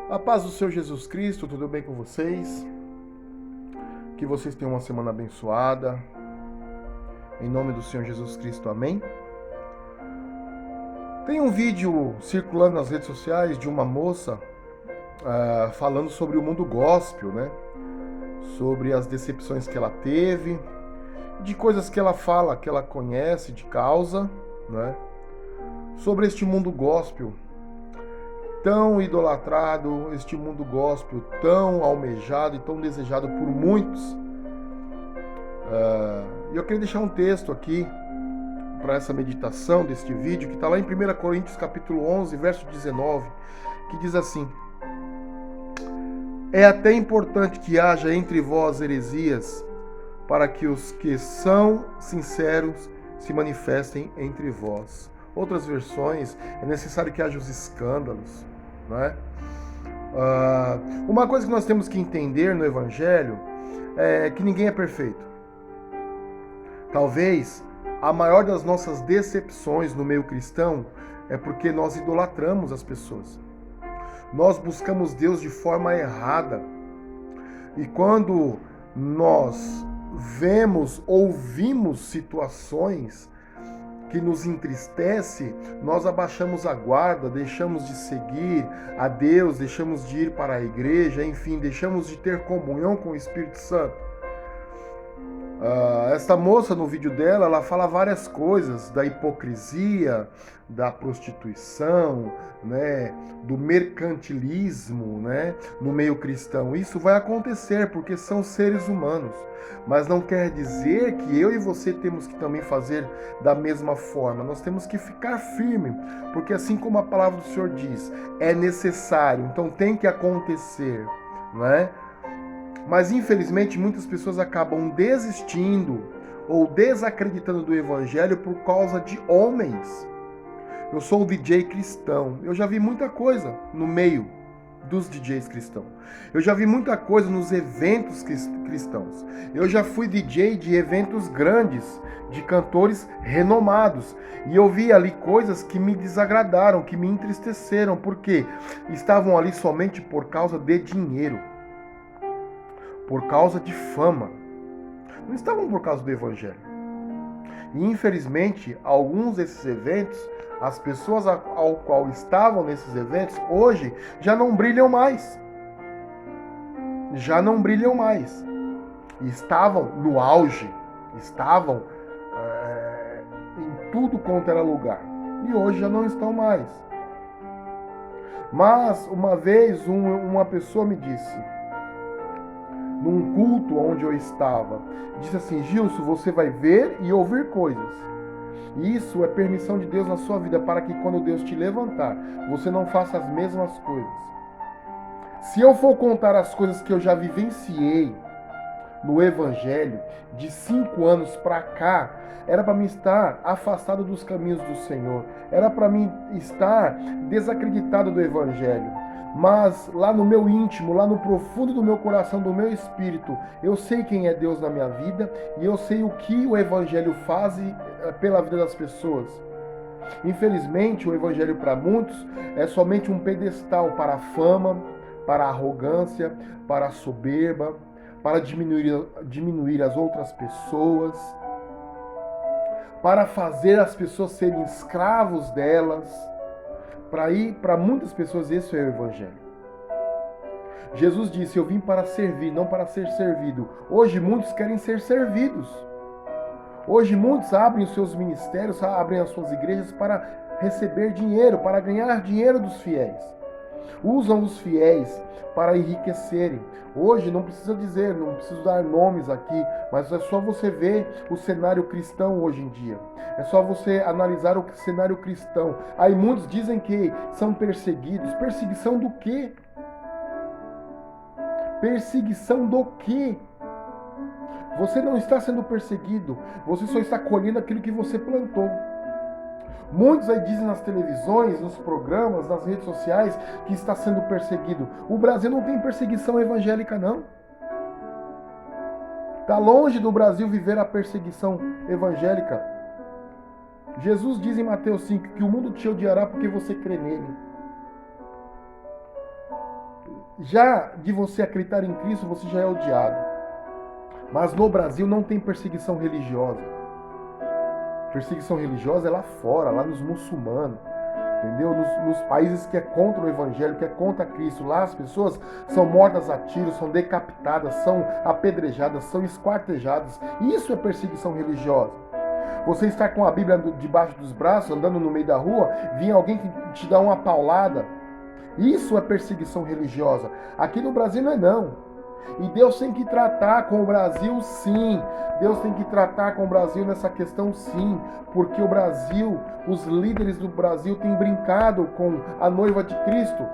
A paz do Senhor Jesus Cristo, tudo bem com vocês? Que vocês tenham uma semana abençoada. Em nome do Senhor Jesus Cristo, amém? Tem um vídeo circulando nas redes sociais de uma moça falando sobre o mundo gospel, né? Sobre as decepções que ela teve, de coisas que ela fala, que ela conhece de causa, né? Sobre este mundo gospel tão idolatrado, este mundo gospel tão almejado e tão desejado por muitos. E eu queria deixar um texto aqui para essa meditação deste vídeo, que está lá em 1 Coríntios capítulo 11, verso 19, que diz assim: É até importante que haja entre vós heresias, para que os que são sinceros se manifestem entre vós. Outras versões, é necessário que haja os escândalos, não é? Uma coisa que nós temos que entender no Evangelho é que ninguém é perfeito. Talvez a maior das nossas decepções no meio cristão é porque nós idolatramos as pessoas. Nós buscamos Deus de forma errada. E quando nós vemos, ouvimos situações que nos entristece, nós abaixamos a guarda, deixamos de seguir a Deus, deixamos de ir para a igreja, enfim, deixamos de ter comunhão com o Espírito Santo. Esta moça, no vídeo dela, ela fala várias coisas da hipocrisia, da prostituição, né, do mercantilismo, né, no meio cristão. Isso vai acontecer porque são seres humanos, mas não quer dizer que eu e você temos que também fazer da mesma forma. Nós temos que ficar firme, porque assim como a palavra do Senhor diz, é necessário, então tem que acontecer, né? Mas infelizmente muitas pessoas acabam desistindo ou desacreditando do evangelho por causa de homens. Eu sou um DJ cristão. Eu já vi muita coisa no meio dos DJs cristãos. Eu já vi muita coisa nos eventos cristãos. Eu já fui DJ de eventos grandes, de cantores renomados. E eu vi ali coisas que me desagradaram, que me entristeceram, porque estavam ali somente por causa de dinheiro, por causa de fama. Não estavam por causa do evangelho. E infelizmente, alguns desses eventos, as pessoas ao qual estavam nesses eventos, hoje já não brilham mais. Já não brilham mais. Estavam no auge, estavam em tudo quanto era lugar. E hoje já não estão mais. Mas uma vez uma pessoa me disse, num culto onde eu estava, disse assim: Gilson, você vai ver e ouvir coisas. Isso é permissão de Deus na sua vida, para que quando Deus te levantar, você não faça as mesmas coisas. Se eu for contar as coisas que eu já vivenciei no Evangelho, de 5 anos para cá, era para mim estar afastado dos caminhos do Senhor, era para mim estar desacreditado do Evangelho. Mas lá no meu íntimo, lá no profundo do meu coração, do meu espírito, eu sei quem é Deus na minha vida e eu sei o que o Evangelho faz pela vida das pessoas. Infelizmente, o Evangelho para muitos é somente um pedestal para a fama, para a arrogância, para a soberba, para diminuir as outras pessoas, para fazer as pessoas serem escravos delas. Para muitas pessoas esse é o Evangelho. Jesus disse: eu vim para servir, não para ser servido. Hoje muitos querem ser servidos. Hoje muitos abrem os seus ministérios, abrem as suas igrejas para receber dinheiro, para ganhar dinheiro dos fiéis. Usam os fiéis para enriquecerem. Hoje não precisa dizer, não preciso dar nomes aqui, mas é só você ver o cenário cristão hoje em dia. É só você analisar o cenário cristão. Aí muitos dizem que são perseguidos. Perseguição do quê? Perseguição do quê? Você não está sendo perseguido. Você só está colhendo aquilo que você plantou. Muitos aí dizem nas televisões, nos programas, nas redes sociais, que está sendo perseguido. O Brasil não tem perseguição evangélica, não. Está longe do Brasil viver a perseguição evangélica. Jesus diz em Mateus 5 que o mundo te odiará porque você crê nele. Já de você acreditar em Cristo, você já é odiado. Mas no Brasil não tem perseguição religiosa. Perseguição religiosa é lá fora, lá nos muçulmanos. Entendeu? Nos países que é contra o Evangelho, que é contra Cristo, lá as pessoas são mortas a tiros, são decapitadas, são apedrejadas, são esquartejadas. Isso é perseguição religiosa. Você estar com a Bíblia debaixo dos braços, andando no meio da rua, vir alguém que te dá uma paulada. Isso é perseguição religiosa. Aqui no Brasil não é não. E Deus tem que tratar com o Brasil, sim. Deus tem que tratar com o Brasil nessa questão, sim. Porque o Brasil, os líderes do Brasil têm brincado com a noiva de Cristo.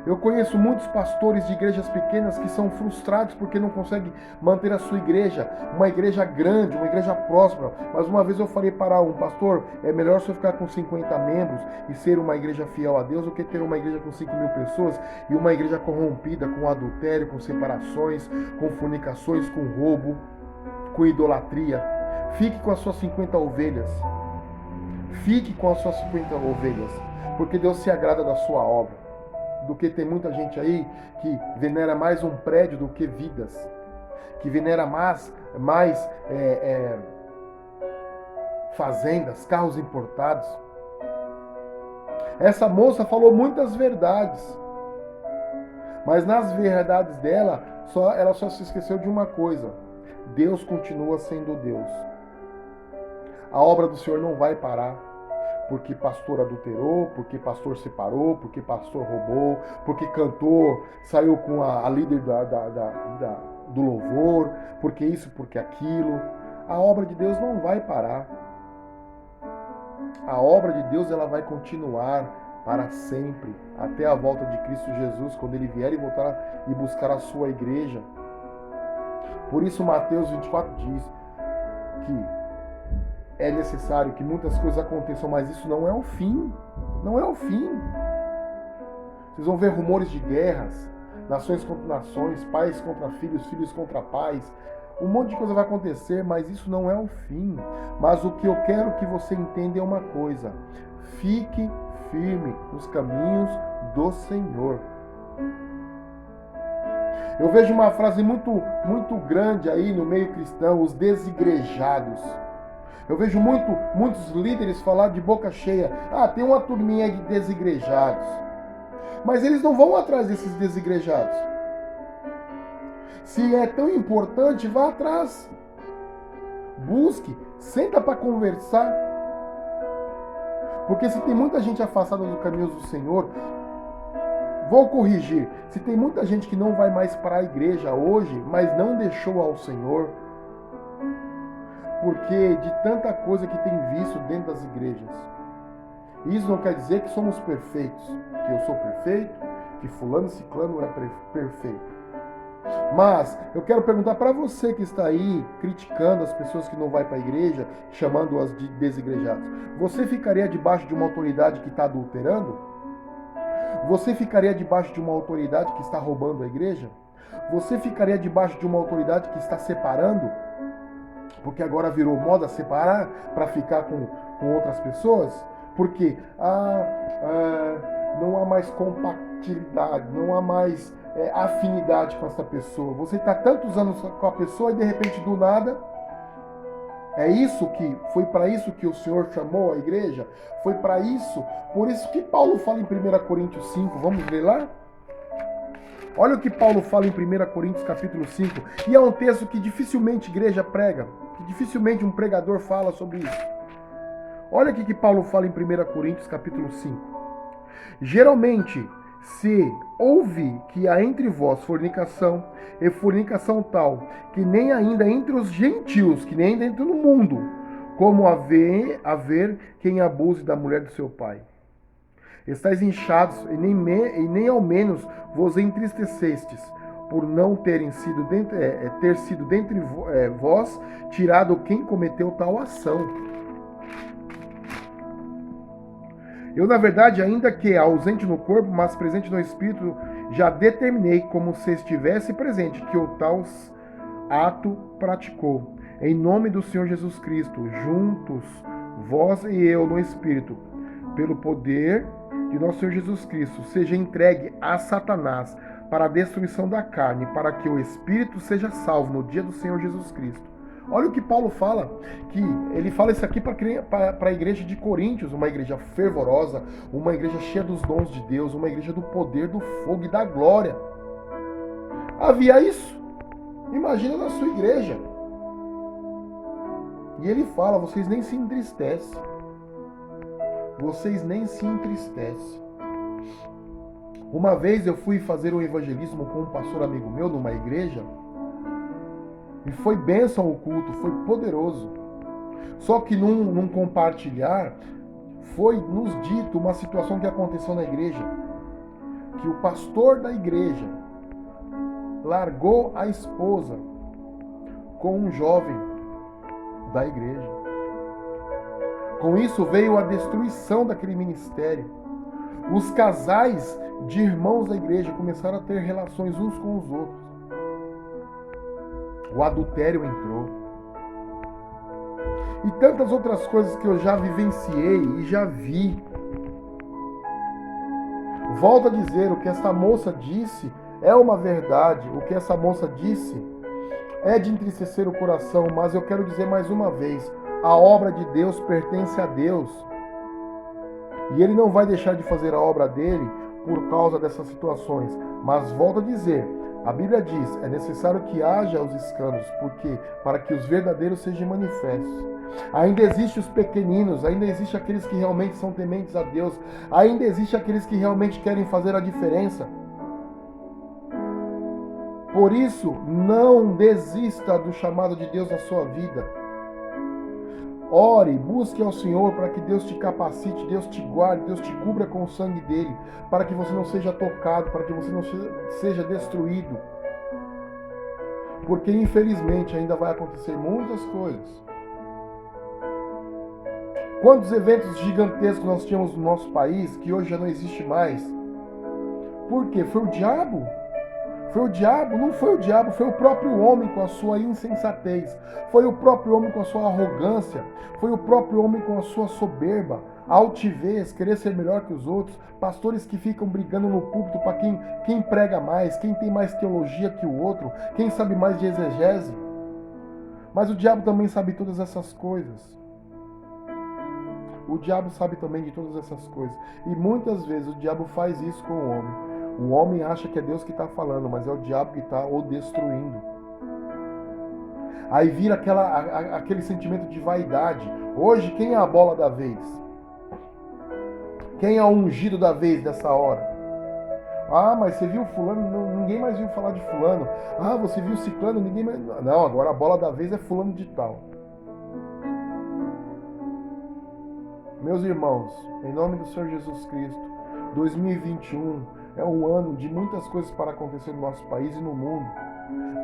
Eu conheço muitos pastores de igrejas pequenas que são frustrados porque não conseguem manter a sua igreja, uma igreja grande, uma igreja próspera. Mas uma vez eu falei para um pastor, é melhor você ficar com 50 membros e ser uma igreja fiel a Deus do que ter uma igreja com 5.000 pessoas e uma igreja corrompida com adultério, com separações, com fornicações, com roubo, com idolatria. Fique com as suas 50 ovelhas. Fique com as suas 50 ovelhas, porque Deus se agrada da sua obra. Do que tem muita gente aí que venera mais um prédio do que vidas, que venera mais fazendas, carros importados. Essa moça falou muitas verdades, mas nas verdades dela, ela só se esqueceu de uma coisa: Deus continua sendo Deus. A obra do Senhor não vai parar. Porque pastor adulterou, porque pastor separou, porque pastor roubou, porque cantor saiu com a líder do louvor, porque isso, porque aquilo. A obra de Deus não vai parar. A obra de Deus ela vai continuar para sempre, até a volta de Cristo Jesus, quando Ele vier e voltar e buscar a sua igreja. Por isso Mateus 24 diz que é necessário que muitas coisas aconteçam, mas isso não é o fim. Não é o fim. Vocês vão ver rumores de guerras, nações contra nações, pais contra filhos, filhos contra pais. Um monte de coisa vai acontecer, mas isso não é o fim. Mas o que eu quero que você entenda é uma coisa: fique firme nos caminhos do Senhor. Eu vejo uma frase muito grande aí no meio cristão: os desigrejados. Eu vejo muitos líderes falar de boca cheia: tem uma turminha de desigrejados. Mas eles não vão atrás desses desigrejados. Se é tão importante, vá atrás. Busque, senta para conversar. Porque se tem muita gente afastada do caminho do Senhor, vou corrigir, se tem muita gente que não vai mais para a igreja hoje, mas não deixou ao Senhor, porque de tanta coisa que tem visto dentro das igrejas. Isso não quer dizer que somos perfeitos, que eu sou perfeito, que fulano e ciclano é perfeito. Mas eu quero perguntar para você que está aí criticando as pessoas que não vão para a igreja, chamando-as de desigrejados. Você ficaria debaixo de uma autoridade que está adulterando? Você ficaria debaixo de uma autoridade que está roubando a igreja? Você ficaria debaixo de uma autoridade que está separando? Porque agora virou moda separar para ficar com outras pessoas? Porque não há mais compatibilidade, não há mais afinidade com essa pessoa. Você está tantos anos com a pessoa e de repente do nada, foi para isso que o Senhor chamou a igreja? Foi para isso? Por isso que Paulo fala em 1 Coríntios 5, vamos ler lá? Olha o que Paulo fala em 1 Coríntios capítulo 5, e é um texto que dificilmente a igreja prega, que dificilmente um pregador fala sobre isso. Olha o que Paulo fala em 1 Coríntios capítulo 5. Geralmente se ouve que há entre vós fornicação, e fornicação tal, que nem ainda entre os gentios, que nem ainda entre no mundo, como haver quem abuse da mulher do seu pai. Estais inchados, e nem ao menos vos entristecestes, por não ter sido dentre vós tirado quem cometeu tal ação. Eu, na verdade, ainda que ausente no corpo, mas presente no espírito, já determinei, como se estivesse presente, que o tal ato praticou. Em nome do Senhor Jesus Cristo, juntos, vós e eu no espírito, pelo poder de nosso Senhor Jesus Cristo seja entregue a Satanás para a destruição da carne, para que o espírito seja salvo no dia do Senhor Jesus Cristo. Olha o que Paulo fala, que ele fala isso aqui para a igreja de Coríntios, uma igreja fervorosa, uma igreja cheia dos dons de Deus, uma igreja do poder, do fogo e da glória. Havia isso? Imagina na sua igreja. E ele fala, vocês nem se entristecem. Vocês nem se entristecem. Uma vez eu fui fazer um evangelismo com um pastor amigo meu numa igreja, e foi bênção o culto, foi poderoso. Só que num compartilhar, foi nos dito uma situação que aconteceu na igreja, que o pastor da igreja largou a esposa com um jovem da igreja. Com isso veio a destruição daquele ministério. Os casais de irmãos da igreja começaram a ter relações uns com os outros. O adultério entrou. E tantas outras coisas que eu já vivenciei e já vi. Volto a dizer, o que essa moça disse é uma verdade. O que essa moça disse é de entristecer o coração, mas eu quero dizer mais uma vez, a obra de Deus pertence a Deus. E Ele não vai deixar de fazer a obra dele por causa dessas situações. Mas volto a dizer, a Bíblia diz, é necessário que haja os escândalos, porque para que os verdadeiros sejam manifestos. Ainda existem os pequeninos, ainda existem aqueles que realmente são tementes a Deus, ainda existem aqueles que realmente querem fazer a diferença. Por isso, não desista do chamado de Deus na sua vida. Ore, busque ao Senhor para que Deus te capacite, Deus te guarde, Deus te cubra com o sangue dele, para que você não seja tocado, para que você não seja destruído. Porque infelizmente ainda vai acontecer muitas coisas. Quantos eventos gigantescos nós tínhamos no nosso país que hoje já não existe mais? Por quê? Foi o diabo? Foi o diabo? Não foi o diabo, foi o próprio homem com a sua insensatez. Foi o próprio homem com a sua arrogância. Foi o próprio homem com a sua soberba, altivez, querer ser melhor que os outros. Pastores que ficam brigando no púlpito para quem prega mais, quem tem mais teologia que o outro, quem sabe mais de exegese. Mas o diabo também sabe todas essas coisas. O diabo sabe também de todas essas coisas. E muitas vezes o diabo faz isso com o homem. O homem acha que é Deus que está falando, mas é o diabo que está o destruindo. Aí vira aquele sentimento de vaidade. Hoje, quem é a bola da vez? Quem é o ungido da vez nessa hora? Ah, mas você viu fulano? Não, ninguém mais viu falar de fulano. Ah, você viu ciclano? Ninguém mais... Não, agora a bola da vez é fulano de tal. Meus irmãos, em nome do Senhor Jesus Cristo, 2021 é um ano de muitas coisas para acontecer no nosso país e no mundo.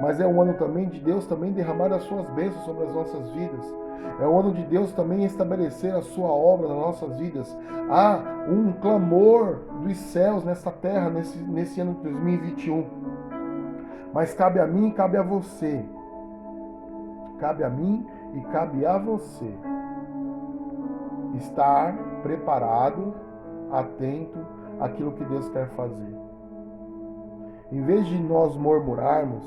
Mas é um ano também de Deus também derramar as suas bênçãos sobre as nossas vidas. É um ano de Deus também estabelecer a sua obra nas nossas vidas. Há um clamor dos céus nessa terra, nesse ano de 2021. Mas cabe a mim e cabe a você. Cabe a mim e cabe a você estar preparado, atento àquilo que Deus quer fazer. Em vez de nós murmurarmos,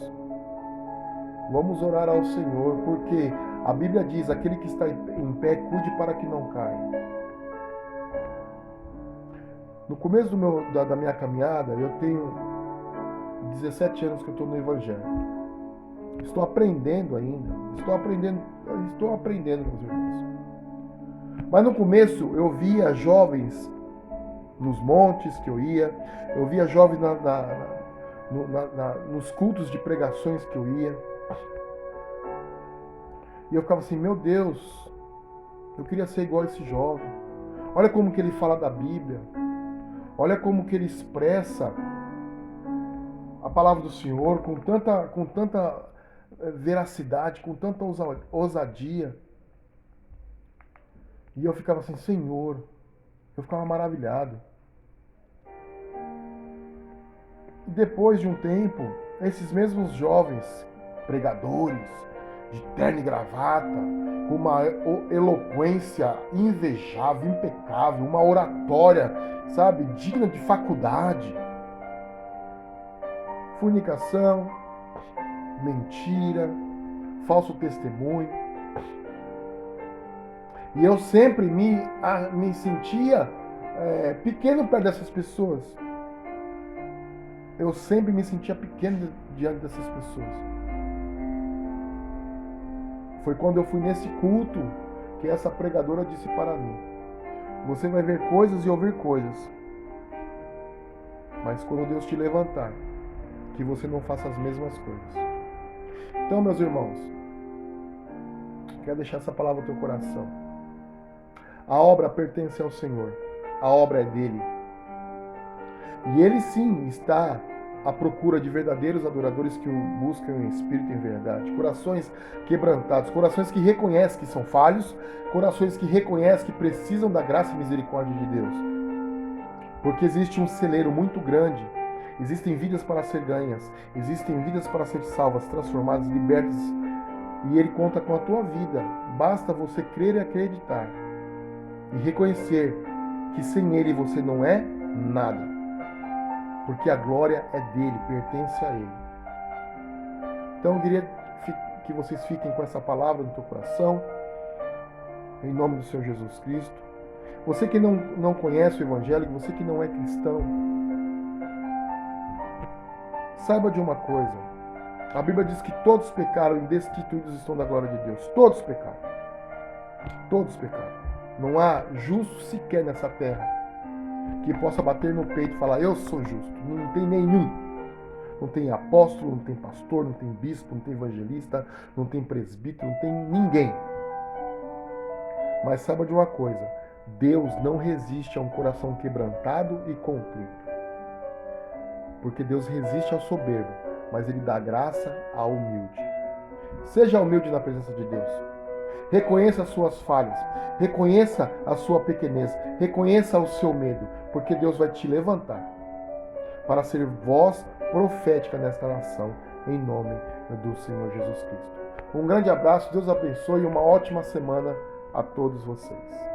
vamos orar ao Senhor, porque a Bíblia diz, aquele que está em pé, cuide para que não caia. No começo da minha caminhada, eu tenho 17 anos que eu estou no Evangelho. Estou aprendendo ainda, estou aprendendo, meus irmãos. Mas no começo eu via jovens nos montes que eu ia, eu via jovens nos cultos de pregações que eu ia. E eu ficava assim, meu Deus, eu queria ser igual a esse jovem. Olha como que ele fala da Bíblia. Olha como que ele expressa a palavra do Senhor com tanta veracidade, com tanta ousadia. E eu ficava assim, Senhor, eu ficava maravilhado. E depois de um tempo, esses mesmos jovens pregadores de terno e gravata, com uma eloquência invejável, impecável, uma oratória, sabe, digna de faculdade. Fornicação, mentira, falso testemunho. E eu sempre me sentia pequeno perto dessas pessoas. Eu sempre me sentia pequeno diante dessas pessoas. Foi quando eu fui nesse culto que essa pregadora disse para mim: você vai ver coisas e ouvir coisas, mas quando Deus te levantar, que você não faça as mesmas coisas. Então, meus irmãos, quero deixar essa palavra no teu coração. A obra pertence ao Senhor, a obra é dele. E ele sim está à procura de verdadeiros adoradores que o buscam em espírito e em verdade. Corações quebrantados, corações que reconhecem que são falhos, corações que reconhecem que precisam da graça e misericórdia de Deus. Porque existe um celeiro muito grande, existem vidas para ser ganhas, existem vidas para ser salvas, transformadas, libertas. E ele conta com a tua vida. Basta você crer e acreditar. E reconhecer que sem ele você não é nada. Porque a glória é dele, pertence a ele. Então eu queria que vocês fiquem com essa palavra no teu coração, em nome do Senhor Jesus Cristo. Você que não conhece o Evangelho, você que não é cristão, saiba de uma coisa. A Bíblia diz que todos pecaram e destituídos estão da glória de Deus. Todos pecaram. Todos pecaram. Não há justo sequer nessa terra que possa bater no peito e falar: eu sou justo. Não tem nenhum. Não tem apóstolo, não tem pastor, não tem bispo, não tem evangelista, não tem presbítero, não tem ninguém. Mas saiba de uma coisa: Deus não resiste a um coração quebrantado e contrito. Porque Deus resiste ao soberbo, mas Ele dá graça ao humilde. Seja humilde na presença de Deus. Reconheça as suas falhas. Reconheça a sua pequenez. Reconheça o seu medo. Porque Deus vai te levantar para ser voz profética nesta nação, em nome do Senhor Jesus Cristo. Um grande abraço, Deus abençoe e uma ótima semana a todos vocês.